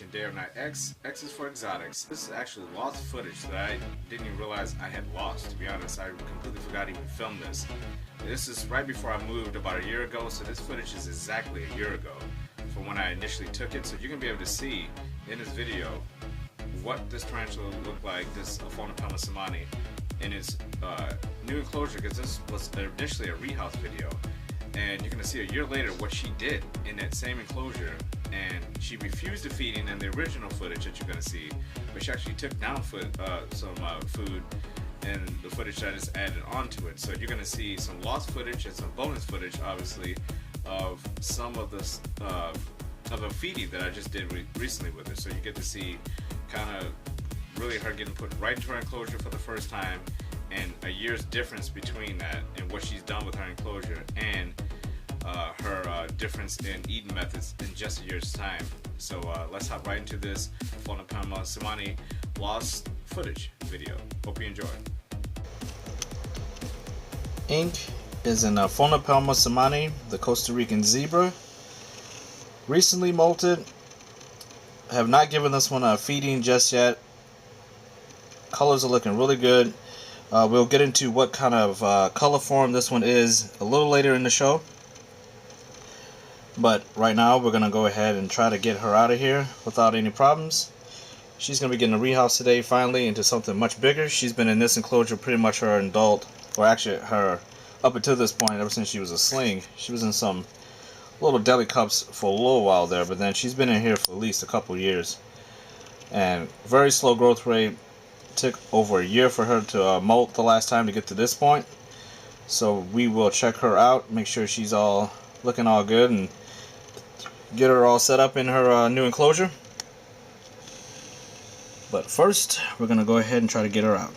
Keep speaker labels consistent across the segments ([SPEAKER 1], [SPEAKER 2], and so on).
[SPEAKER 1] watching Day or Night X. X is for exotics. This is actually lost footage that I didn't even realize I had lost. To be honest, I completely forgot to even film this. This is right before I moved about a year ago, so this footage is exactly a year ago from when I initially took it. So you're going to be able to see in this video what this tarantula looked like, this Aphonopelma seemanni, in its new enclosure, because this was initially a rehouse video. And you're going to see a year later what she did in that same enclosure. And she refused the feeding in the original footage that you're going to see, but she actually took down some food and the footage that is added onto it. So you're going to see some lost footage and some bonus footage, obviously, of some of this of a feeding that I just did recently with her. So you get to see kind of really her getting put right into her enclosure for the first time, and a year's difference between that and what she's done with her enclosure, and her difference in eating methods in just a year's time. So let's hop right into this Aphonopelma seemanni lost footage video. Hope you enjoy.
[SPEAKER 2] Ink is an Aphonopelma seemanni, the Costa Rican Zebra. Recently molted. Have not given this one a feeding just yet. Colors are looking really good. We'll get into what kind of color form this one is a little later in the show. But right now we're going to go ahead and try to get her out of here without any problems. She's going to be getting a rehouse today finally into something much bigger. She's been in this enclosure pretty much her adult, or actually her up until this point, ever since she was a sling. She was in some little deli cups for a little while there, but then she's been in here for at least a couple years. And very slow growth rate. Took over a year for her to molt the last time to get to this point. So we will check her out, make sure she's all looking all good, and get her all set up in her new enclosure. But first, we're going to go ahead and try to get her out.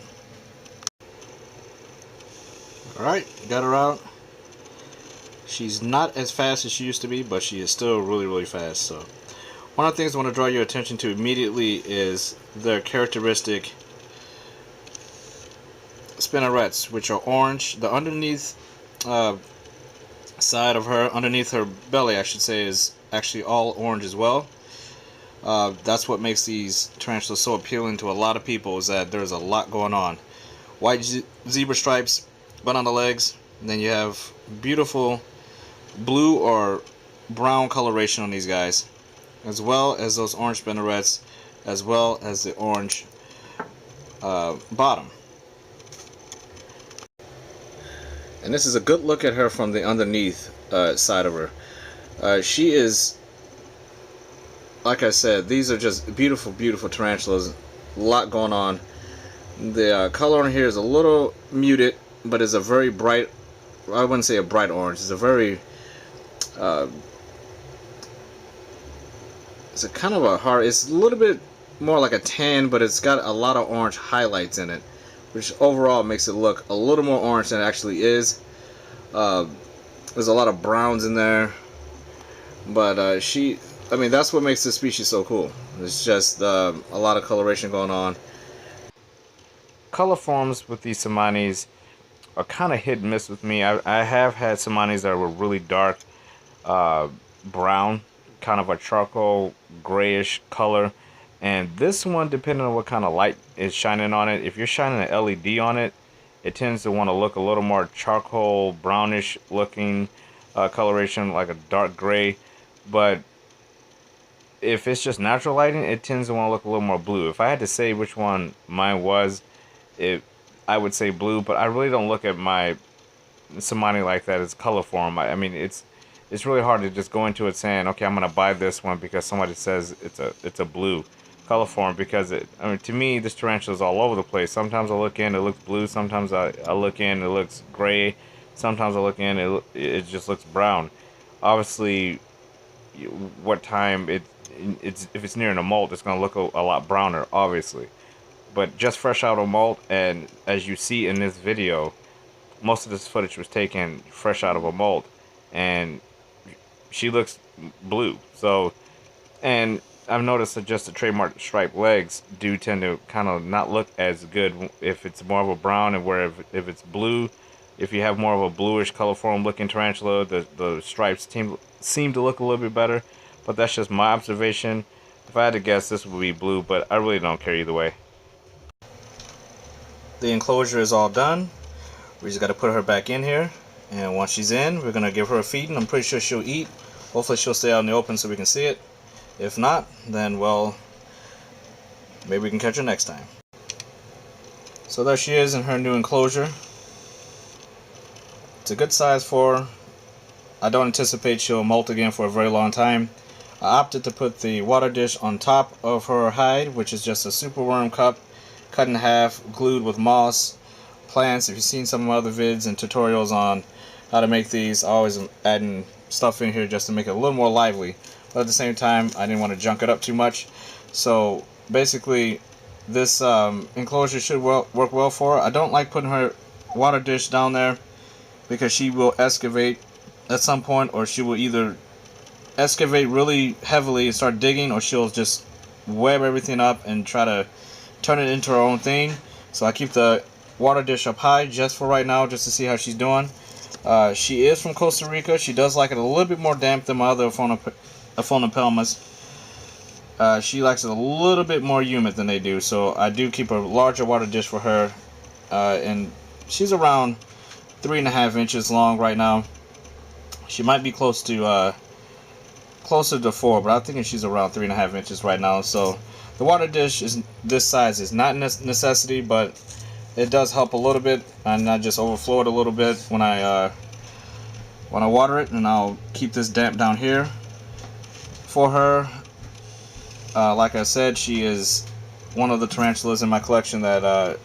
[SPEAKER 2] Alright, got her out. She's not as fast as she used to be, but she is still really fast. So one of the things I want to draw your attention to immediately is their characteristic spinnerets, which are orange. The underneath side of her, underneath her belly I should say, is actually all orange as well. That's what makes these tarantulas so appealing to a lot of people, is that there's a lot going on. White zebra stripes but on the legs, and then you have beautiful blue or brown coloration on these guys, as well as those orange spinnerets, as well as the orange bottom. And this is a good look at her from the underneath side of her. She is, like I said, these are just beautiful tarantulas. A lot going on. The color on here is a little muted, but it's a very bright, I wouldn't say a bright orange, it's a very it's a kind of a hard, it's a little bit more like a tan, but it's got a lot of orange highlights in it, which overall makes it look a little more orange than it actually is. There's a lot of browns in there, but I mean, that's what makes this species so cool. It's just a lot of coloration going on. Color forms with these seemannis are kind of hit and miss with me. I have had seemannis that were really dark brown, kind of a charcoal grayish color, and this one, depending on what kind of light is shining on it, if you're shining an LED on it, it tends to want to look a little more charcoal brownish looking coloration, like a dark gray. But if it's just natural lighting, it tends to want to look a little more blue. If I had to say which one mine was, I would say blue, but I really don't look at my seemanni like that as color form. I mean, it's really hard to just go into it saying, okay, I'm gonna buy this one because somebody says it's a blue color form, because I mean, to me, this tarantula is all over the place. Sometimes I look in, it looks blue. Sometimes I look in, it looks gray. Sometimes I look in, it just looks brown. Obviously, what time if it's near a molt, it's gonna look a lot browner, obviously. But just fresh out of molt, and as you see in this video, most of this footage was taken fresh out of a molt, and she looks blue. So, and I've noticed that just the trademark striped legs do tend to kind of not look as good if it's more of a brown, and where if it's blue, if you have more of a bluish color form looking tarantula, the stripes seem to look a little bit better. But that's just my observation. If I had to guess, this would be blue, but I really don't care either way. The enclosure is all done. We just got to put her back in here, and once she's in, we're gonna give her a feeding. I'm pretty sure she'll eat. Hopefully she'll stay out in the open so we can see it. If not, then well, maybe we can catch her next time. So there she is in her new enclosure. It's a good size for her. I don't anticipate she'll molt again for a very long time. I opted to put the water dish on top of her hide, which is just a super worm cup cut in half, glued with moss, plants. If you've seen some of my other vids and tutorials on how to make these, I always am adding stuff in here just to make it a little more lively. But at the same time, I didn't want to junk it up too much. So basically, this enclosure should work well for her. I don't like putting her water dish down there because she will excavate at some point, or she will either excavate really heavily and start digging, or she'll just web everything up and try to turn it into her own thing. So I keep the water dish up high just for right now, just to see how she's doing. She is from Costa Rica. She does like it a little bit more damp than my other Aphonopelmas. She likes it a little bit more humid than they do, so I do keep a larger water dish for her. And she's around 3.5 inches long right now. She might be closer to 4, but I'm thinking she's around 3.5 inches right now. So the water dish is this size is not a necessity, but it does help a little bit, and I just overflow it a little bit when I water it, and I'll keep this damp down here for her. Like I said, she is one of the tarantulas in my collection that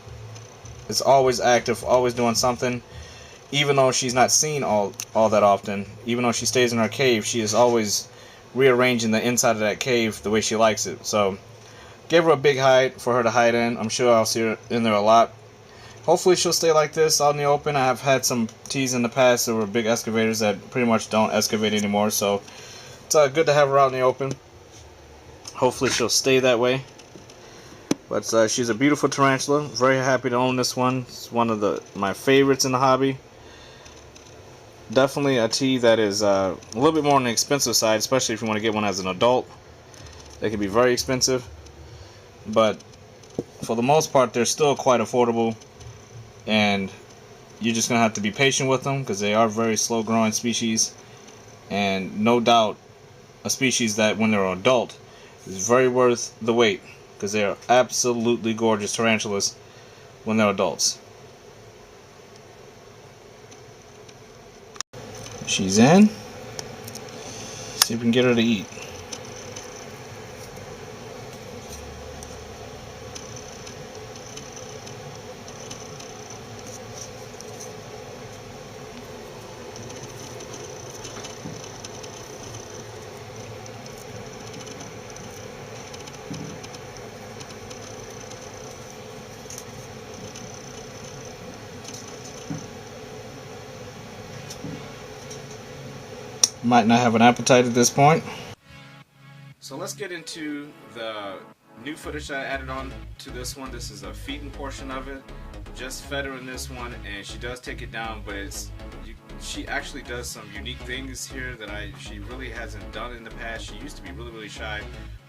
[SPEAKER 2] is always active, always doing something. Even though she's not seen all that often, even though she stays in her cave, she is always rearranging the inside of that cave the way she likes it. So give her a big hide for her to hide in. I'm sure I'll see her in there a lot. Hopefully she'll stay like this out in the open. I have had some teas in the past that were big excavators that pretty much don't excavate anymore, so it's good to have her out in the open. Hopefully she'll stay that way. But she's a beautiful tarantula. Very happy to own this one. It's one of my favorites in the hobby. Definitely a tea that is a little bit more on the expensive side, especially if you want to get one as an adult. They can be very expensive, but for the most part they're still quite affordable, and you're just gonna have to be patient with them because they are very slow growing species, and no doubt a species that when they're an adult is very worth the wait, because they are absolutely gorgeous tarantulas when they're adults. She's in. See if we can get her to eat. Might not have an appetite at this point.
[SPEAKER 1] So let's get into the new footage that I added on to this one. This is a feeding portion of it. Just fed her in this one, and she does take it down, but she actually does some unique things here that she really hasn't done in the past. She used to be really shy,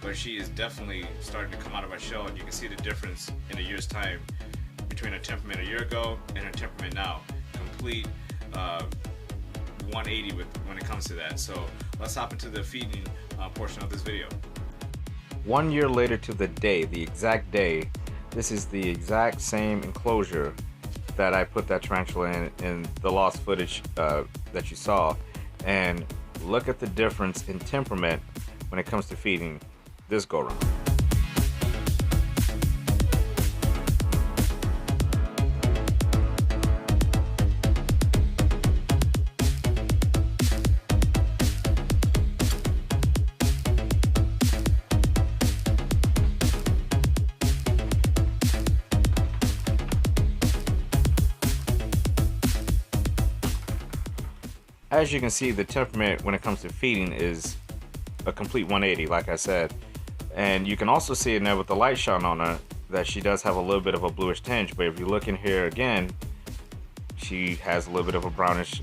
[SPEAKER 1] but she is definitely starting to come out of her shell, and you can see the difference in a year's time between her temperament a year ago and her temperament now. Complete 180 when it comes to that. So let's hop into the feeding portion of this video.
[SPEAKER 2] 1 year later to the day, the exact day, this is the exact same enclosure that I put that tarantula in the lost footage that you saw. And look at the difference in temperament when it comes to feeding this go around. As you can see, the temperament when it comes to feeding is a complete 180, like I said. And you can also see in there with the light shine on her that she does have a little bit of a bluish tinge. But if you look in here again, she has a little bit of a brownish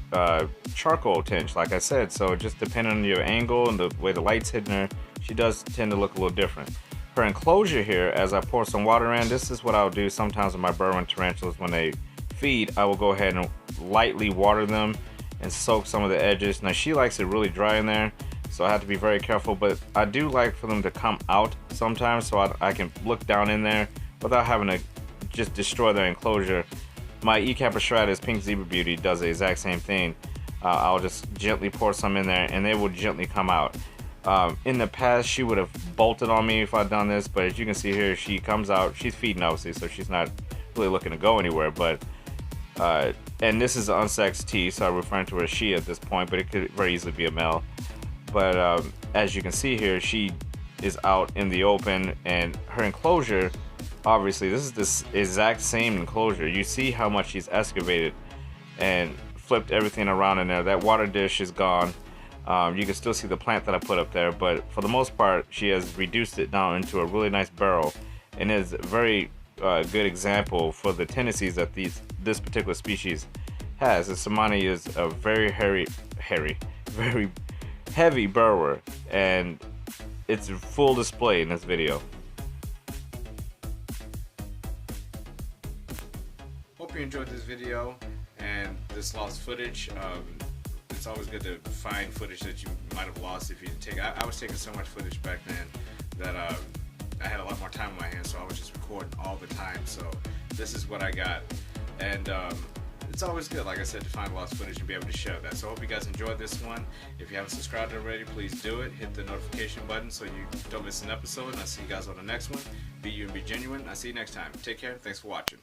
[SPEAKER 2] charcoal tinge, like I said. So just depending on your angle and the way the light's hitting her, she does tend to look a little different. Her enclosure here, as I pour some water in, this is what I'll do sometimes with my burrowing tarantulas. When they feed, I will go ahead and lightly water them and soak some of the edges. Now she likes it really dry in there, so I have to be very careful, but I do like for them to come out sometimes so I can look down in there without having to just destroy their enclosure. My Ecapstratus Pink Zebra Beauty does the exact same thing. I'll just gently pour some in there and they will gently come out. In the past she would have bolted on me if I'd done this, but as you can see here, she comes out. She's feeding obviously, so she's not really looking to go anywhere, but and this is an unsexed T, so I'm referring to her as she at this point, but it could very easily be a male. But as you can see here, she is out in the open, and her enclosure, obviously this is this exact same enclosure. You see how much she's excavated and flipped everything around in there. That water dish is gone. You can still see the plant that I put up there, but for the most part she has reduced it down into a really nice barrel, and is a very good example for the tendencies that this particular species has. The seemanni is a very very heavy burrower, and it's full display in this video.
[SPEAKER 1] Hope you enjoyed this video and this lost footage. It's always good to find footage that you might have lost if you didn't take. I was taking so much footage back then that I had a lot more time on my hands, so I was just recording all the time. So this is what I got, and it's always good, like I said, to find lost footage and be able to share that. So I hope you guys enjoyed this one. If you haven't subscribed already, please do it. Hit the notification button so you don't miss an episode, and I'll see you guys on the next one. Be you and be genuine. I'll see you next time. Take care. Thanks for watching.